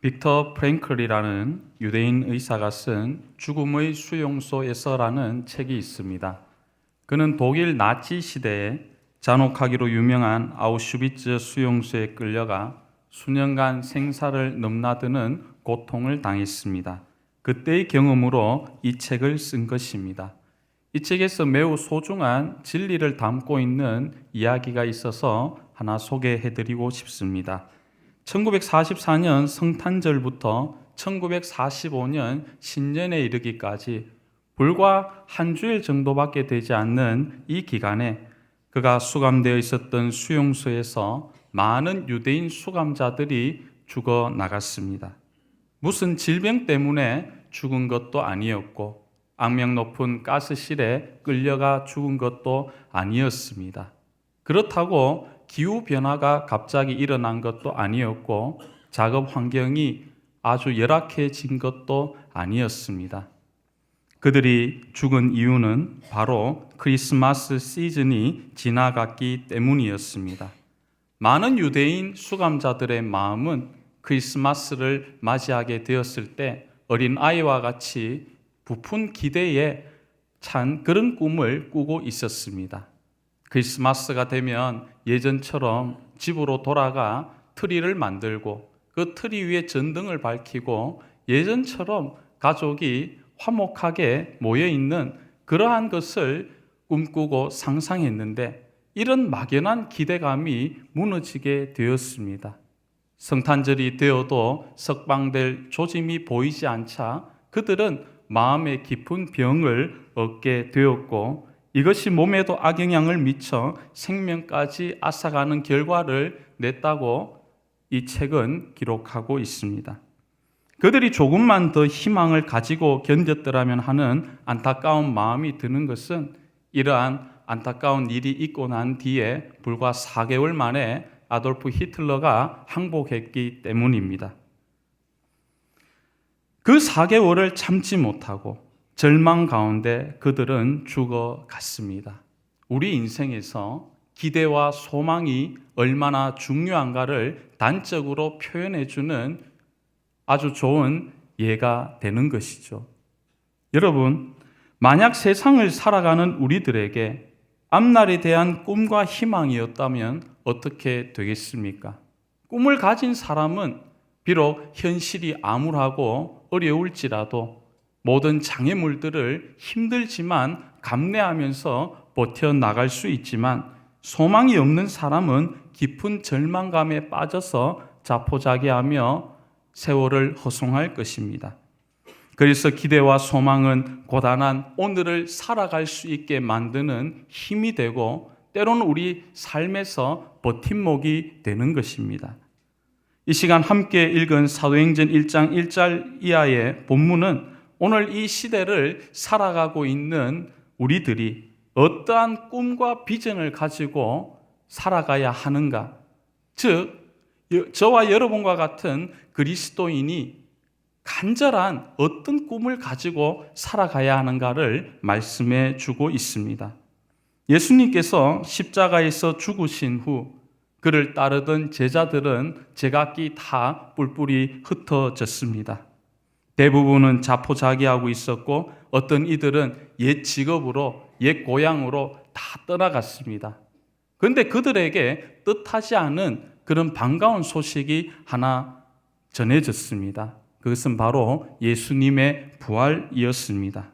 빅터 프랭클이라는 유대인 의사가 쓴 죽음의 수용소에서라는 책이 있습니다. 그는 독일 나치 시대에 잔혹하기로 유명한 아우슈비츠 수용소에 끌려가 수년간 생사를 넘나드는 고통을 당했습니다. 그때의 경험으로 이 책을 쓴 것입니다. 이 책에서 매우 소중한 진리를 담고 있는 이야기가 있어서 하나 소개해드리고 싶습니다. 1944년 성탄절부터 1945년 신년에 이르기까지 불과 한 주일 정도밖에 되지 않는 이 기간에 그가 수감되어 있었던 수용소에서 많은 유대인 수감자들이 죽어 나갔습니다. 무슨 질병 때문에 죽은 것도 아니었고 악명 높은 가스실에 끌려가 죽은 것도 아니었습니다. 그렇다고 기후변화가 갑자기 일어난 것도 아니었고 작업 환경이 아주 열악해진 것도 아니었습니다. 그들이 죽은 이유는 바로 크리스마스 시즌이 지나갔기 때문이었습니다. 많은 유대인 수감자들의 마음은 크리스마스를 맞이하게 되었을 때 어린 아이와 같이 부푼 기대에 찬 그런 꿈을 꾸고 있었습니다. 크리스마스가 되면 예전처럼 집으로 돌아가 트리를 만들고 그 트리 위에 전등을 밝히고 예전처럼 가족이 화목하게 모여있는 그러한 것을 꿈꾸고 상상했는데 이런 막연한 기대감이 무너지게 되었습니다. 성탄절이 되어도 석방될 조짐이 보이지 않자 그들은 마음에 깊은 병을 얻게 되었고 이것이 몸에도 악영향을 미쳐 생명까지 앗아가는 결과를 냈다고 이 책은 기록하고 있습니다. 그들이 조금만 더 희망을 가지고 견뎠더라면 하는 안타까운 마음이 드는 것은 이러한 안타까운 일이 있고 난 뒤에 불과 4개월 만에 아돌프 히틀러가 항복했기 때문입니다. 그 4개월을 참지 못하고 절망 가운데 그들은 죽어갔습니다. 우리 인생에서 기대와 소망이 얼마나 중요한가를 단적으로 표현해주는 아주 좋은 예가 되는 것이죠. 여러분, 만약 세상을 살아가는 우리들에게 앞날에 대한 꿈과 희망이었다면 어떻게 되겠습니까? 꿈을 가진 사람은 비록 현실이 암울하고 어려울지라도 모든 장애물들을 힘들지만 감내하면서 버텨나갈 수 있지만 소망이 없는 사람은 깊은 절망감에 빠져서 자포자기하며 세월을 허송할 것입니다. 그래서 기대와 소망은 고단한 오늘을 살아갈 수 있게 만드는 힘이 되고 때로는 우리 삶에서 버팀목이 되는 것입니다. 이 시간 함께 읽은 사도행전 1장 1절 이하의 본문은 오늘 이 시대를 살아가고 있는 우리들이 어떠한 꿈과 비전을 가지고 살아가야 하는가? 즉, 저와 여러분과 같은 그리스도인이 간절한 어떤 꿈을 가지고 살아가야 하는가를 말씀해 주고 있습니다. 예수님께서 십자가에서 죽으신 후 그를 따르던 제자들은 제각기 다 뿔뿔이 흩어졌습니다. 대부분은 자포자기하고 있었고 어떤 이들은 옛 직업으로 옛 고향으로 다 떠나갔습니다. 그런데 그들에게 뜻하지 않은 그런 반가운 소식이 하나 전해졌습니다. 그것은 바로 예수님의 부활이었습니다.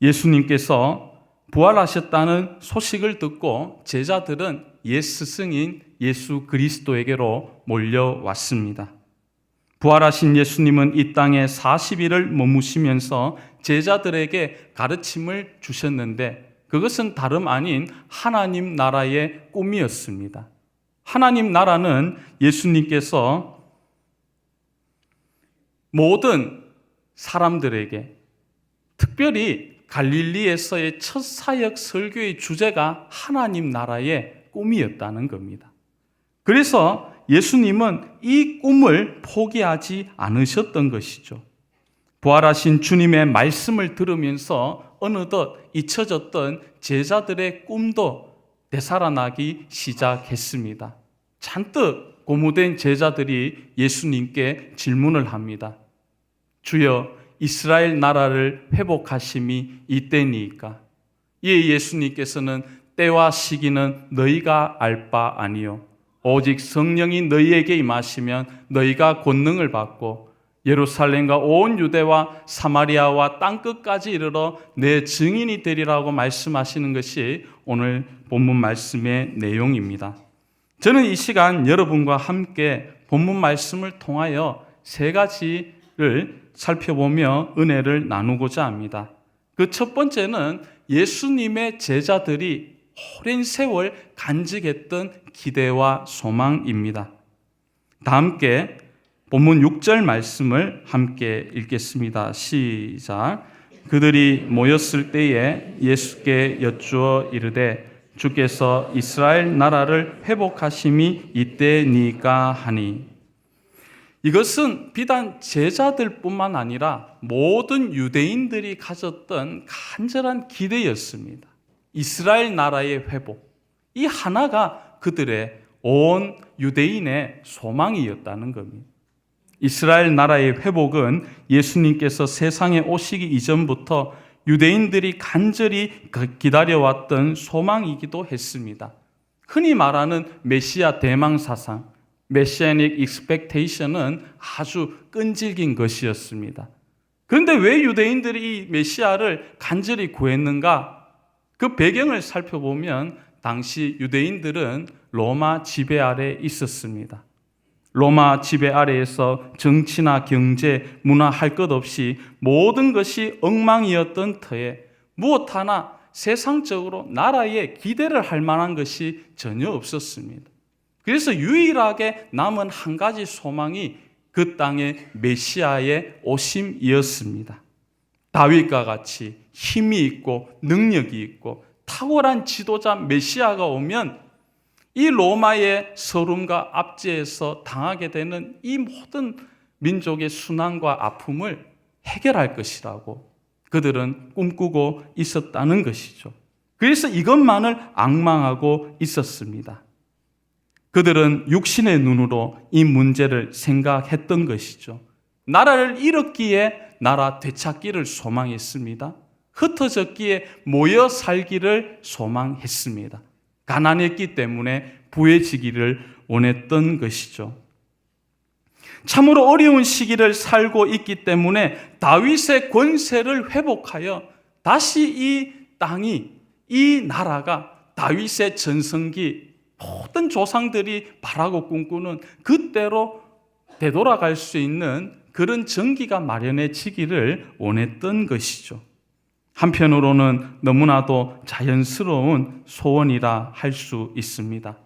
예수님께서 부활하셨다는 소식을 듣고 제자들은 옛 스승인 예수 그리스도에게로 몰려왔습니다. 부활하신 예수님은 이 땅에 40일을 머무시면서 제자들에게 가르침을 주셨는데 그것은 다름 아닌 하나님 나라의 꿈이었습니다. 하나님 나라는 예수님께서 모든 사람들에게 특별히 갈릴리에서의 첫 사역 설교의 주제가 하나님 나라의 꿈이었다는 겁니다. 그래서 예수님은 이 꿈을 포기하지 않으셨던 것이죠. 부활하신 주님의 말씀을 들으면서 어느덧 잊혀졌던 제자들의 꿈도 되살아나기 시작했습니다. 잔뜩 고무된 제자들이 예수님께 질문을 합니다. 주여, 이스라엘 나라를 회복하심이 이때니까? 이에 예수님께서는 때와 시기는 너희가 알 바 아니요 오직 성령이 너희에게 임하시면 너희가 권능을 받고 예루살렘과 온 유대와 사마리아와 땅끝까지 이르러 내 증인이 되리라고 말씀하시는 것이 오늘 본문 말씀의 내용입니다. 저는 이 시간 여러분과 함께 본문 말씀을 통하여 세 가지를 살펴보며 은혜를 나누고자 합니다. 그 첫 번째는 예수님의 제자들이 오랜 세월 간직했던 기대와 소망입니다. 다 함께 본문 6절 말씀을 함께 읽겠습니다. 시작. 그들이 모였을 때에 예수께 여쭈어 이르되 주께서 이스라엘 나라를 회복하심이 이때니까 하니. 이것은 비단 제자들뿐만 아니라 모든 유대인들이 가졌던 간절한 기대였습니다. 이스라엘 나라의 회복, 이 하나가 그들의 온 유대인의 소망이었다는 겁니다. 이스라엘 나라의 회복은 예수님께서 세상에 오시기 이전부터 유대인들이 간절히 기다려왔던 소망이기도 했습니다. 흔히 말하는 메시아 대망 사상, 메시아닉 익스펙테이션은 아주 끈질긴 것이었습니다. 그런데 왜 유대인들이 이 메시아를 간절히 구했는가? 그 배경을 살펴보면 당시 유대인들은 로마 지배 아래 있었습니다. 로마 지배 아래에서 정치나 경제, 문화 할 것 없이 모든 것이 엉망이었던 터에 무엇 하나 세상적으로 나라에 기대를 할 만한 것이 전혀 없었습니다. 그래서 유일하게 남은 한 가지 소망이 그 땅의 메시아의 오심이었습니다. 다윗과 같이 힘이 있고 능력이 있고 탁월한 지도자 메시아가 오면 이 로마의 서름과 압제에서 당하게 되는 이 모든 민족의 순환과 아픔을 해결할 것이라고 그들은 꿈꾸고 있었다는 것이죠. 그래서 이것만을 앙망하고 있었습니다. 그들은 육신의 눈으로 이 문제를 생각했던 것이죠. 나라를 잃었기에 나라 되찾기를 소망했습니다. 흩어졌기에 모여 살기를 소망했습니다. 가난했기 때문에 부해지기를 원했던 것이죠. 참으로 어려운 시기를 살고 있기 때문에 다윗의 권세를 회복하여 다시 이 땅이, 이 나라가 다윗의 전성기, 모든 조상들이 바라고 꿈꾸는 그때로 되돌아갈 수 있는 그런 전기가 마련해지기를 원했던 것이죠. 한편으로는 너무나도 자연스러운 소원이라 할 수 있습니다.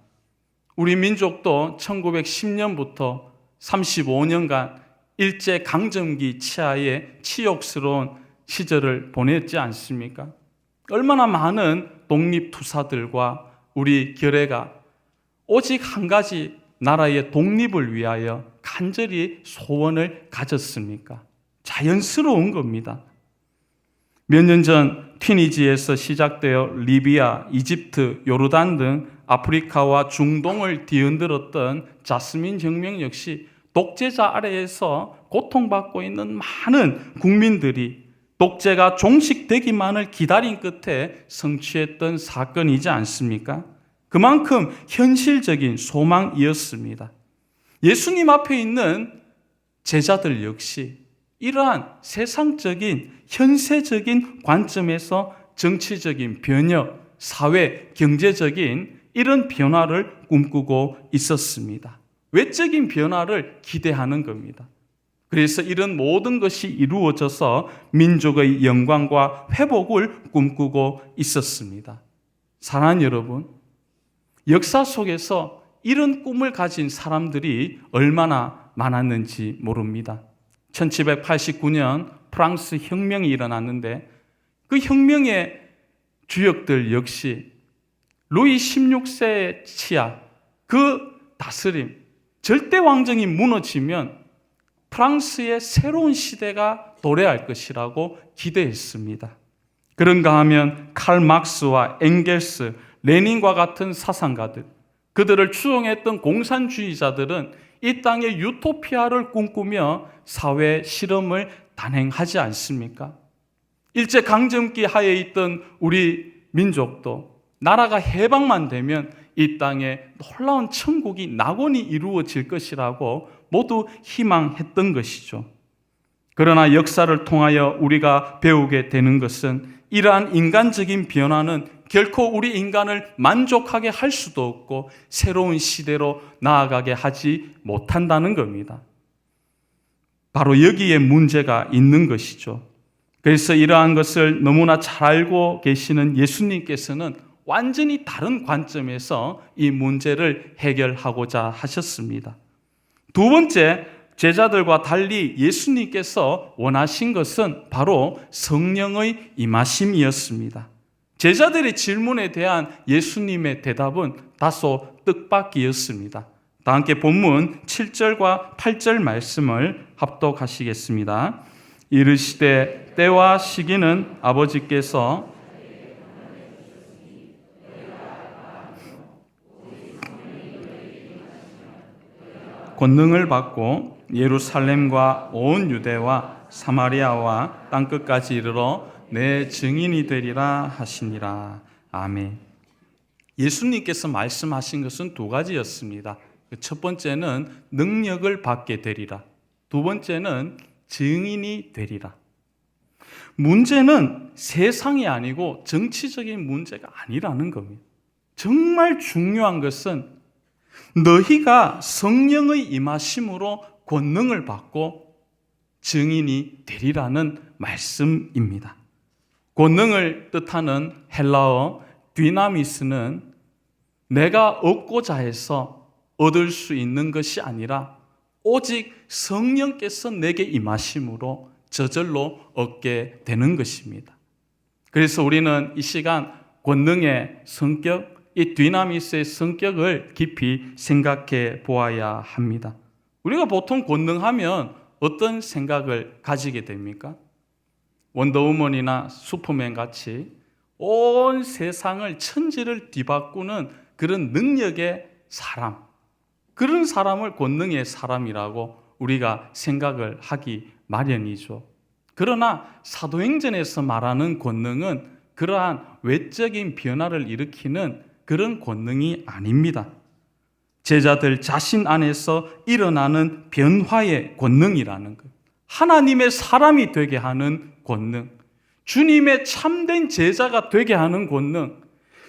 우리 민족도 1910년부터 35년간 일제강점기 치하의 치욕스러운 시절을 보냈지 않습니까? 얼마나 많은 독립투사들과 우리 결애가 오직 한 가지 나라의 독립을 위하여 간절히 소원을 가졌습니까? 자연스러운 겁니다. 몇 년 전 튀니지에서 시작되어 리비아, 이집트, 요르단 등 아프리카와 중동을 뒤흔들었던 자스민 혁명 역시 독재자 아래에서 고통받고 있는 많은 국민들이 독재가 종식되기만을 기다린 끝에 성취했던 사건이지 않습니까? 그만큼 현실적인 소망이었습니다. 예수님 앞에 있는 제자들 역시 이러한 세상적인 현세적인 관점에서 정치적인 변혁, 사회, 경제적인 이런 변화를 꿈꾸고 있었습니다. 외적인 변화를 기대하는 겁니다. 그래서 이런 모든 것이 이루어져서 민족의 영광과 회복을 꿈꾸고 있었습니다. 사랑하는 여러분, 역사 속에서 이런 꿈을 가진 사람들이 얼마나 많았는지 모릅니다. 1789년 프랑스 혁명이 일어났는데 그 혁명의 주역들 역시 루이 16세의 치하, 그 다스림, 절대 왕정이 무너지면 프랑스의 새로운 시대가 도래할 것이라고 기대했습니다. 그런가 하면 칼 막스와 엥겔스, 레닌과 같은 사상가들, 그들을 추종했던 공산주의자들은 이 땅의 유토피아를 꿈꾸며 사회 실험을 단행하지 않습니까? 일제강점기 하에 있던 우리 민족도 나라가 해방만 되면 이 땅에 놀라운 천국이 낙원이 이루어질 것이라고 모두 희망했던 것이죠. 그러나 역사를 통하여 우리가 배우게 되는 것은 이러한 인간적인 변화는 결코 우리 인간을 만족하게 할 수도 없고 새로운 시대로 나아가게 하지 못한다는 겁니다. 바로 여기에 문제가 있는 것이죠. 그래서 이러한 것을 너무나 잘 알고 계시는 예수님께서는 완전히 다른 관점에서 이 문제를 해결하고자 하셨습니다. 두 번째, 제자들과 달리 예수님께서 원하신 것은 바로 성령의 임하심이었습니다. 제자들의 질문에 대한 예수님의 대답은 다소 뜻밖이었습니다. 다 함께 본문 7절과 8절 말씀을 합독하시겠습니다. 이르시되 때와 시기는 아버지께서 권능을 받고 예루살렘과 온 유대와 사마리아와 땅끝까지 이르러 내 증인이 되리라 하시니라. 아멘. 예수님께서 말씀하신 것은 두 가지였습니다. 첫 번째는 능력을 받게 되리라. 두 번째는 증인이 되리라. 문제는 세상이 아니고 정치적인 문제가 아니라는 겁니다. 정말 중요한 것은 너희가 성령의 임하심으로 권능을 받고 증인이 되리라는 말씀입니다. 권능을 뜻하는 헬라어 디나미스는 내가 얻고자 해서 얻을 수 있는 것이 아니라 오직 성령께서 내게 임하심으로 저절로 얻게 되는 것입니다. 그래서 우리는 이 시간 권능의 성격, 이 디나미스의 성격을 깊이 생각해 보아야 합니다. 우리가 보통 권능하면 어떤 생각을 가지게 됩니까? 원더우먼이나 슈퍼맨 같이 온 세상을 천지를 뒤바꾸는 그런 능력의 사람, 그런 사람을 권능의 사람이라고 우리가 생각을 하기 마련이죠. 그러나 사도행전에서 말하는 권능은 그러한 외적인 변화를 일으키는 그런 권능이 아닙니다. 제자들 자신 안에서 일어나는 변화의 권능이라는 것, 하나님의 사람이 되게 하는 권능, 주님의 참된 제자가 되게 하는 권능,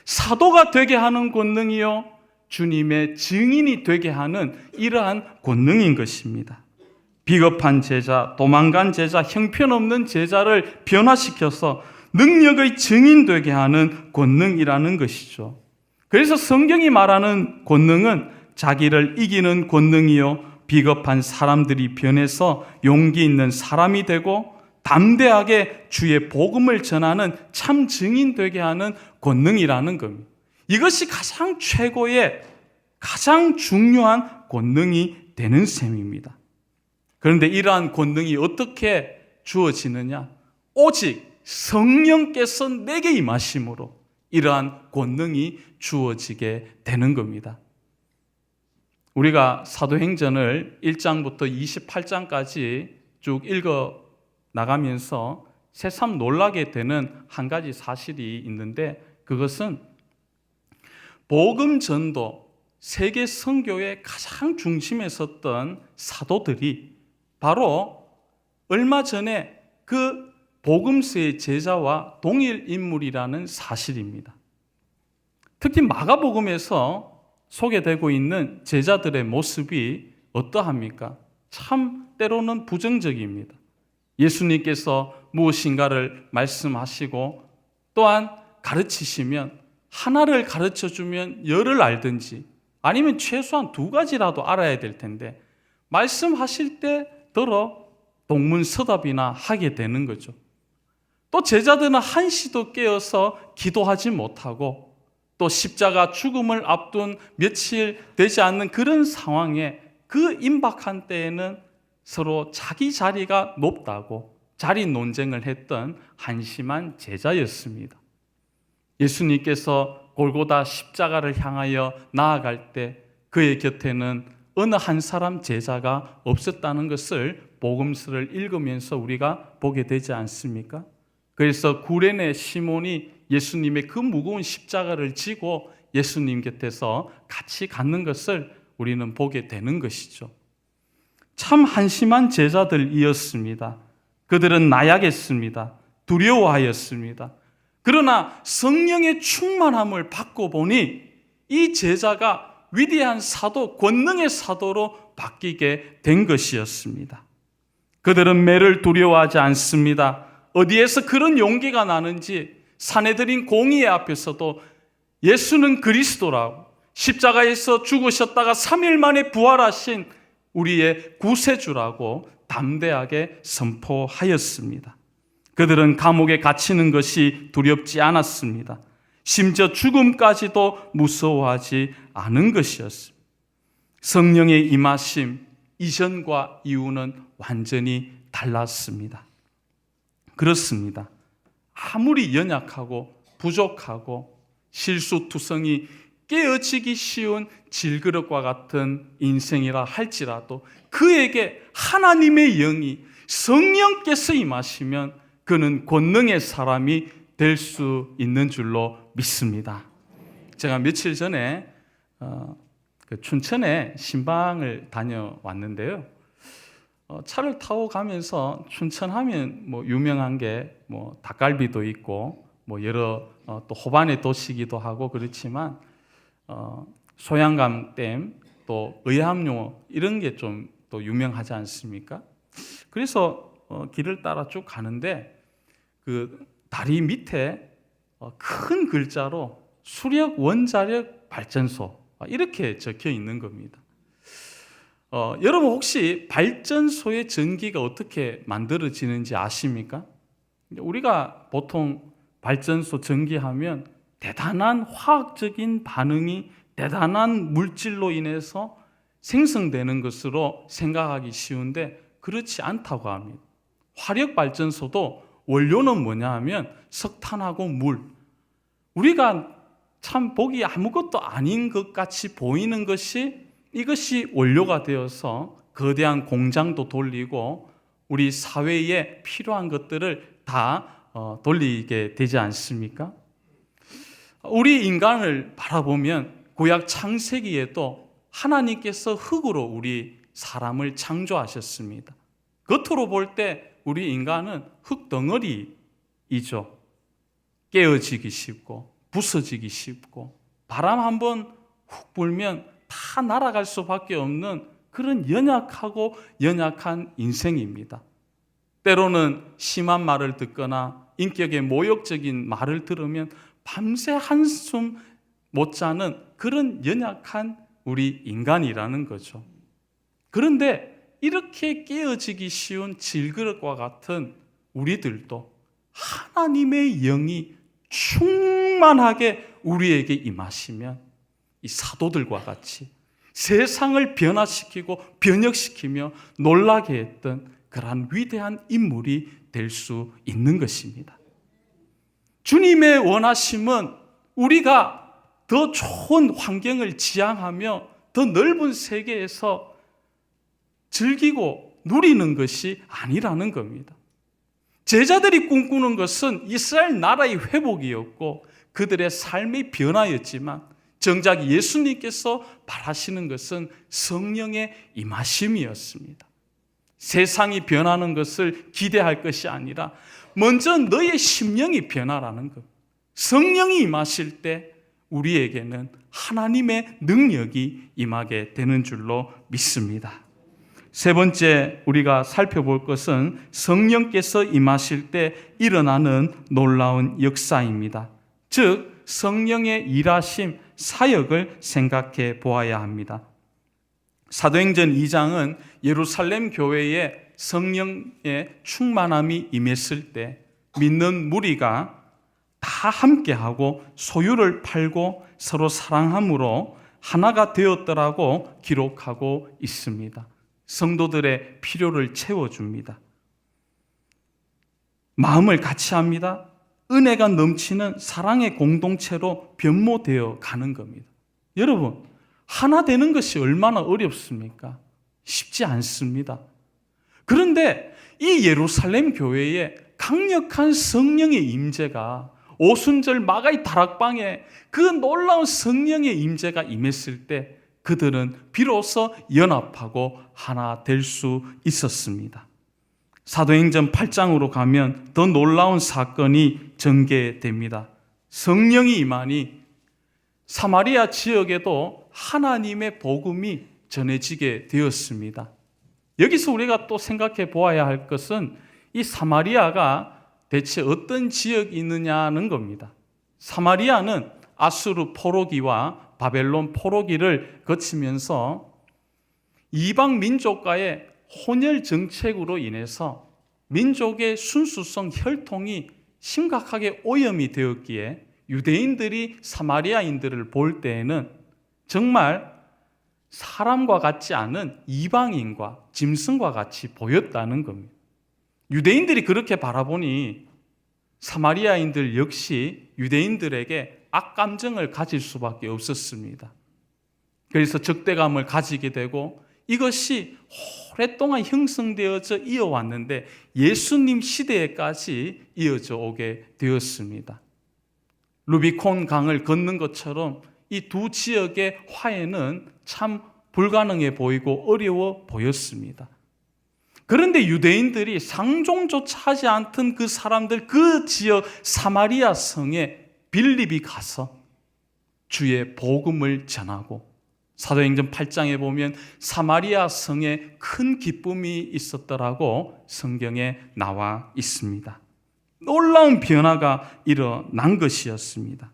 사도가 되게 하는 권능이요, 주님의 증인이 되게 하는 이러한 권능인 것입니다. 비겁한 제자, 도망간 제자, 형편없는 제자를 변화시켜서 능력의 증인 되게 하는 권능이라는 것이죠. 그래서 성경이 말하는 권능은 자기를 이기는 권능이요, 비겁한 사람들이 변해서 용기 있는 사람이 되고 담대하게 주의 복음을 전하는 참 증인 되게 하는 권능이라는 겁니다. 이것이 가장 최고의, 가장 중요한 권능이 되는 셈입니다. 그런데 이러한 권능이 어떻게 주어지느냐? 오직 성령께서 내게 임하심으로 이러한 권능이 주어지게 되는 겁니다. 우리가 사도행전을 1장부터 28장까지 쭉 읽어 나가면서 새삼 놀라게 되는 한 가지 사실이 있는데, 그것은 복음 전도, 세계 선교의 가장 중심에 섰던 사도들이 바로 얼마 전에 그 복음서의 제자와 동일 인물이라는 사실입니다. 특히 마가복음에서 소개되고 있는 제자들의 모습이 어떠합니까? 참 때로는 부정적입니다. 예수님께서 무엇인가를 말씀하시고 또한 가르치시면 하나를 가르쳐주면 열을 알든지 아니면 최소한 두 가지라도 알아야 될 텐데 말씀하실 때 들어 동문서답이나 하게 되는 거죠. 또 제자들은 한시도 깨어서 기도하지 못하고 또 십자가 죽음을 앞둔 며칠 되지 않는 그런 상황에 그 임박한 때에는 서로 자기 자리가 높다고 자리 논쟁을 했던 한심한 제자였습니다. 예수님께서 골고다 십자가를 향하여 나아갈 때 그의 곁에는 어느 한 사람 제자가 없었다는 것을 복음서를 읽으면서 우리가 보게 되지 않습니까? 그래서 구레네 시몬이 예수님의 그 무거운 십자가를 지고 예수님 곁에서 같이 갖는 것을 우리는 보게 되는 것이죠. 참 한심한 제자들이었습니다. 그들은 나약했습니다. 두려워하였습니다. 그러나 성령의 충만함을 받고 보니 이 제자가 위대한 사도, 권능의 사도로 바뀌게 된 것이었습니다. 그들은 매를 두려워하지 않습니다. 어디에서 그런 용기가 나는지 사내들인 공의의 앞에서도 예수는 그리스도라고, 십자가에서 죽으셨다가 3일 만에 부활하신 우리의 구세주라고 담대하게 선포하였습니다. 그들은 감옥에 갇히는 것이 두렵지 않았습니다. 심지어 죽음까지도 무서워하지 않은 것이었습니다. 성령의 임하심, 이전과 이후는 완전히 달랐습니다. 그렇습니다. 아무리 연약하고 부족하고 실수투성이 깨어지기 쉬운 질그릇과 같은 인생이라 할지라도 그에게 하나님의 영이, 성령께서 임하시면 그는 권능의 사람이 될 수 있는 줄로 믿습니다. 제가 며칠 전에 춘천에 신방을 다녀왔는데요. 차를 타고 가면서 춘천하면 유명한 게 닭갈비도 있고 여러 또 호반의 도시기도 하고 그렇지만 소양강댐 또 의암요 이런 게 좀 또 유명하지 않습니까? 그래서 길을 따라 쭉 가는데 그 다리 밑에 큰 글자로 수력 원자력 발전소 이렇게 적혀 있는 겁니다. 여러분 혹시 발전소의 전기가 어떻게 만들어지는지 아십니까? 우리가 보통 발전소 전기하면 대단한 화학적인 반응이 대단한 물질로 인해서 생성되는 것으로 생각하기 쉬운데 그렇지 않다고 합니다. 화력발전소도 원료는 뭐냐 하면 석탄하고 물. 우리가 참 보기 아무것도 아닌 것 같이 보이는 것이 이것이 원료가 되어서 거대한 공장도 돌리고 우리 사회에 필요한 것들을 다 돌리게 되지 않습니까? 우리 인간을 바라보면 구약 창세기에도 하나님께서 흙으로 우리 사람을 창조하셨습니다. 겉으로 볼 때 우리 인간은 흙덩어리이죠. 깨어지기 쉽고 부서지기 쉽고 바람 한번 훅 불면 다 날아갈 수밖에 없는 그런 연약한 인생입니다. 때로는 심한 말을 듣거나 인격의 모욕적인 말을 들으면 밤새 한숨 못 자는 그런 연약한 우리 인간이라는 거죠. 그런데 이렇게 깨어지기 쉬운 질그릇과 같은 우리들도 하나님의 영이 충만하게 우리에게 임하시면 이 사도들과 같이 세상을 변화시키고 변혁시키며 놀라게 했던 그러한 위대한 인물이 될 수 있는 것입니다. 주님의 원하심은 우리가 더 좋은 환경을 지향하며 더 넓은 세계에서 즐기고 누리는 것이 아니라는 겁니다. 제자들이 꿈꾸는 것은 이스라엘 나라의 회복이었고 그들의 삶의 변화였지만 정작 예수님께서 바라시는 것은 성령의 임하심이었습니다. 세상이 변하는 것을 기대할 것이 아니라 먼저 너의 심령이 변화라는 것. 성령이 임하실 때 우리에게는 하나님의 능력이 임하게 되는 줄로 믿습니다. 세 번째 우리가 살펴볼 것은 성령께서 임하실 때 일어나는 놀라운 역사입니다. 즉 성령의 일하심, 사역을 생각해 보아야 합니다. 사도행전 2장은 예루살렘 교회에 성령의 충만함이 임했을 때 믿는 무리가 다 함께하고 소유를 팔고 서로 사랑함으로 하나가 되었더라고 기록하고 있습니다. 성도들의 필요를 채워줍니다. 마음을 같이 합니다. 은혜가 넘치는 사랑의 공동체로 변모되어 가는 겁니다. 여러분, 하나 되는 것이 얼마나 어렵습니까? 쉽지 않습니다. 그런데 이 예루살렘 교회에 강력한 성령의 임재가 오순절 마가의 다락방에 그 놀라운 성령의 임재가 임했을 때 그들은 비로소 연합하고 하나 될 수 있었습니다. 사도행전 8장으로 가면 더 놀라운 사건이 전개됩니다. 성령이 임하니 사마리아 지역에도 하나님의 복음이 전해지게 되었습니다. 여기서 우리가 또 생각해 보아야 할 것은 이 사마리아가 대체 어떤 지역이 있느냐는 겁니다. 사마리아는 아수르 포로기와 바벨론 포로기를 거치면서 이방 민족과의 혼혈 정책으로 인해서 민족의 순수성, 혈통이 심각하게 오염이 되었기에 유대인들이 사마리아인들을 볼 때에는 정말 사람과 같지 않은 이방인과 짐승과 같이 보였다는 겁니다. 유대인들이 그렇게 바라보니 사마리아인들 역시 유대인들에게 악감정을 가질 수밖에 없었습니다. 그래서 적대감을 가지게 되고 이것이 오랫동안 형성되어져 이어왔는데 예수님 시대에까지 이어져 오게 되었습니다. 루비콘 강을 걷는 것처럼 이 두 지역의 화해는 참 불가능해 보이고 어려워 보였습니다. 그런데 유대인들이 상종조차 하지 않던 그 사람들, 그 지역 사마리아 성에 빌립이 가서 주의 복음을 전하고 사도행전 8장에 보면 사마리아 성에 큰 기쁨이 있었더라고 성경에 나와 있습니다. 놀라운 변화가 일어난 것이었습니다.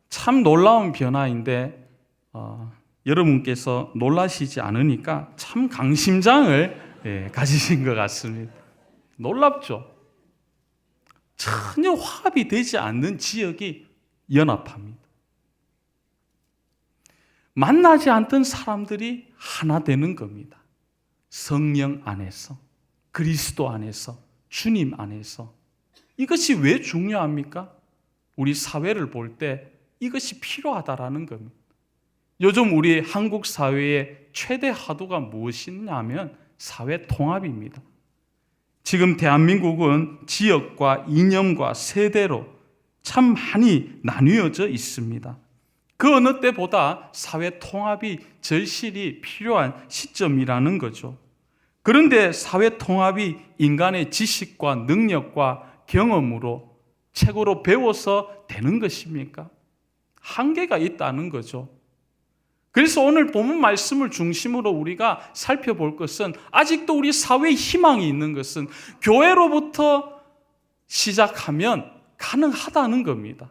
참 놀라운 변화인데 여러분께서 놀라시지 않으니까 참 강심장을 가지신 것 같습니다. 놀랍죠? 전혀 화합이 되지 않는 지역이 연합합니다. 만나지 않던 사람들이 하나 되는 겁니다. 성령 안에서, 그리스도 안에서, 주님 안에서. 이것이 왜 중요합니까? 우리 사회를 볼 때 이것이 필요하다라는 겁니다. 요즘 우리 한국 사회의 최대 화두가 무엇이냐면 사회 통합입니다. 지금 대한민국은 지역과 이념과 세대로 참 많이 나뉘어져 있습니다. 그 어느 때보다 사회 통합이 절실히 필요한 시점이라는 거죠. 그런데 사회 통합이 인간의 지식과 능력과 경험으로 책으로 배워서 되는 것입니까? 한계가 있다는 거죠. 그래서 오늘 본문 말씀을 중심으로 우리가 살펴볼 것은 아직도 우리 사회에 희망이 있는 것은 교회로부터 시작하면 가능하다는 겁니다.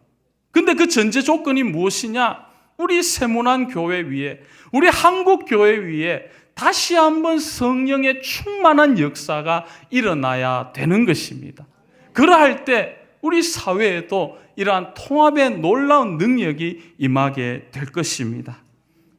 근데 그 전제 조건이 무엇이냐? 우리 세문안 교회 위에, 우리 한국 교회 위에 다시 한번 성령의 충만한 역사가 일어나야 되는 것입니다. 그러할 때 우리 사회에도 이러한 통합의 놀라운 능력이 임하게 될 것입니다.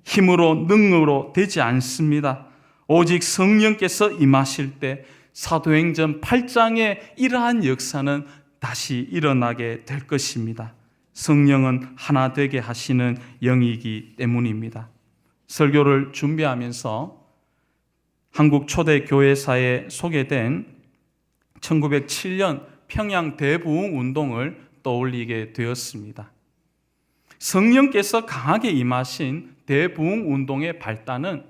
힘으로 능으로 되지 않습니다. 오직 성령께서 임하실 때 사도행전 8장의 이러한 역사는 다시 일어나게 될 것입니다. 성령은 하나 되게 하시는 영이기 때문입니다. 설교를 준비하면서 한국 초대 교회사에 소개된 1907년 평양 대부흥 운동을 떠올리게 되었습니다. 성령께서 강하게 임하신 대부흥 운동의 발단은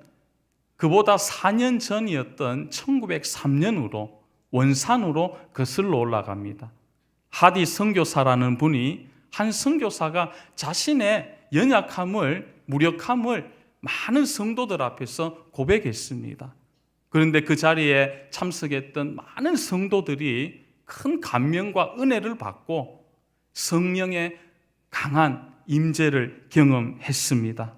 그보다 4년 전이었던 1903년으로 원산으로 거슬러 올라갑니다. 하디 선교사라는 분이 한 선교사가 자신의 연약함을, 무력함을 많은 성도들 앞에서 고백했습니다. 그런데 그 자리에 참석했던 많은 성도들이 큰 감명과 은혜를 받고 성령의 강한 임재를 경험했습니다.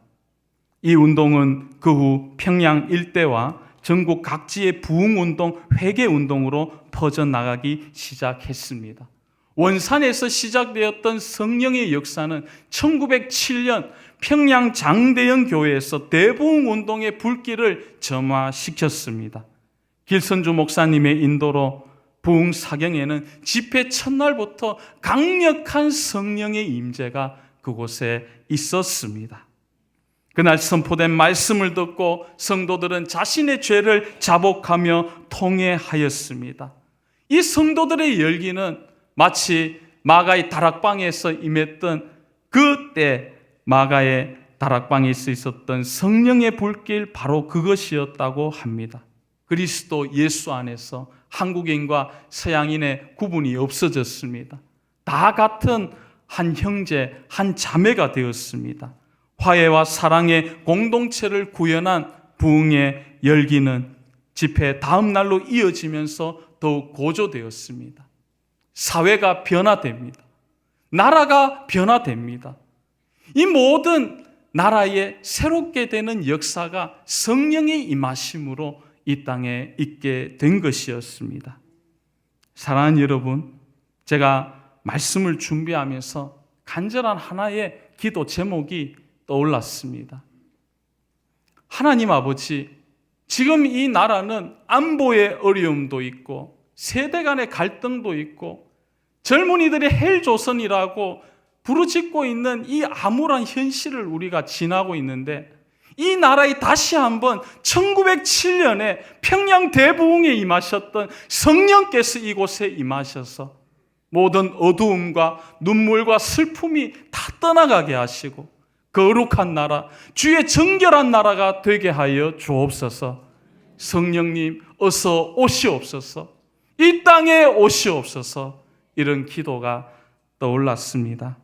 이 운동은 그 후 평양 일대와 전국 각지의 부흥운동, 회개운동으로 퍼져나가기 시작했습니다. 원산에서 시작되었던 성령의 역사는 1907년 평양 장대영 교회에서 대부흥운동의 불길을 점화시켰습니다. 길선주 목사님의 인도로 부흥 사경에는 집회 첫날부터 강력한 성령의 임재가 그곳에 있었습니다. 그날 선포된 말씀을 듣고 성도들은 자신의 죄를 자복하며 통회하였습니다. 이 성도들의 열기는 마치 마가의 다락방에서 임했던 그때 마가의 다락방에서 있었던 성령의 불길, 바로 그것이었다고 합니다. 그리스도 예수 안에서 한국인과 서양인의 구분이 없어졌습니다. 다 같은 한 형제, 한 자매가 되었습니다. 화해와 사랑의 공동체를 구현한 부흥의 열기는 집회 다음 날로 이어지면서 더욱 고조되었습니다. 사회가 변화됩니다. 나라가 변화됩니다. 이 모든 나라에 새롭게 되는 역사가 성령의 임하심으로 이 땅에 있게 된 것이었습니다. 사랑하는 여러분, 제가 말씀을 준비하면서 간절한 하나의 기도 제목이 떠올랐습니다. 하나님 아버지, 지금 이 나라는 안보의 어려움도 있고 세대 간의 갈등도 있고 젊은이들의 헬조선이라고 부르짖고 있는 이 암울한 현실을 우리가 지나고 있는데, 이 나라에 다시 한번 1907년에 평양 대부흥에 임하셨던 성령께서 이곳에 임하셔서 모든 어두움과 눈물과 슬픔이 다 떠나가게 하시고 거룩한 나라, 주의 정결한 나라가 되게 하여 주옵소서. 성령님 어서 오시옵소서. 이 땅에 오시옵소서. 이런 기도가 떠올랐습니다.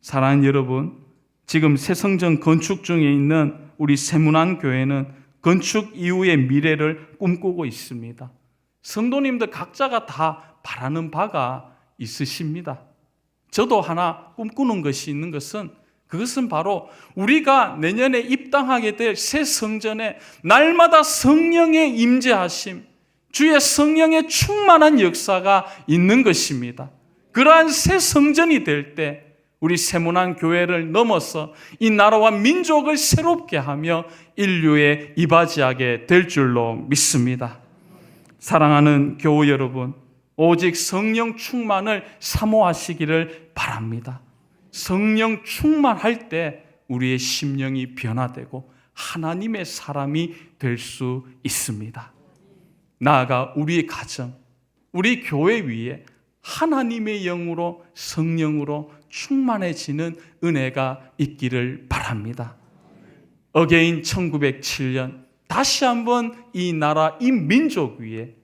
사랑하는 여러분, 지금 새성전 건축 중에 있는 우리 세문안교회는 건축 이후의 미래를 꿈꾸고 있습니다. 성도님들 각자가 다 바라는 바가 있으십니다. 저도 하나 꿈꾸는 것이 있는 것은, 그것은 바로 우리가 내년에 입당하게 될 새 성전에 날마다 성령의 임재하심, 주의 성령의 충만한 역사가 있는 것입니다. 그러한 새 성전이 될 때 우리 세문안 교회를 넘어서 이 나라와 민족을 새롭게 하며 인류에 이바지하게 될 줄로 믿습니다. 사랑하는 교우 여러분, 오직 성령 충만을 사모하시기를 바랍니다. 성령 충만할 때 우리의 심령이 변화되고 하나님의 사람이 될 수 있습니다. 나아가 우리의 가정, 우리 교회 위에 하나님의 영으로, 성령으로 충만해지는 은혜가 있기를 바랍니다. 어게인 1907년 다시 한번 이 나라, 이 민족 위에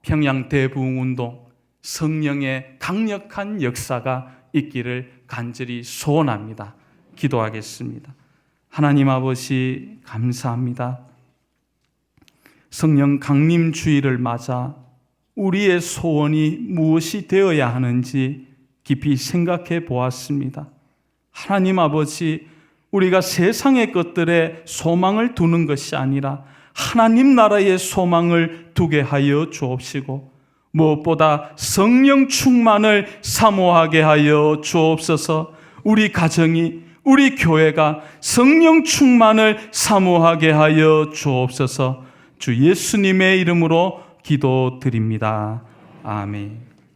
평양 대부흥운동, 성령의 강력한 역사가 있기를 간절히 소원합니다. 기도하겠습니다. 하나님 아버지, 감사합니다. 성령 강림 주일을 맞아 우리의 소원이 무엇이 되어야 하는지 깊이 생각해 보았습니다. 하나님 아버지, 우리가 세상의 것들에 소망을 두는 것이 아니라 하나님 나라의 소망을 두게 하여 주옵시고, 무엇보다 성령 충만을 사모하게 하여 주옵소서. 우리 가정이, 우리 교회가 성령 충만을 사모하게 하여 주옵소서. 주 예수님의 이름으로 기도드립니다. 아멘.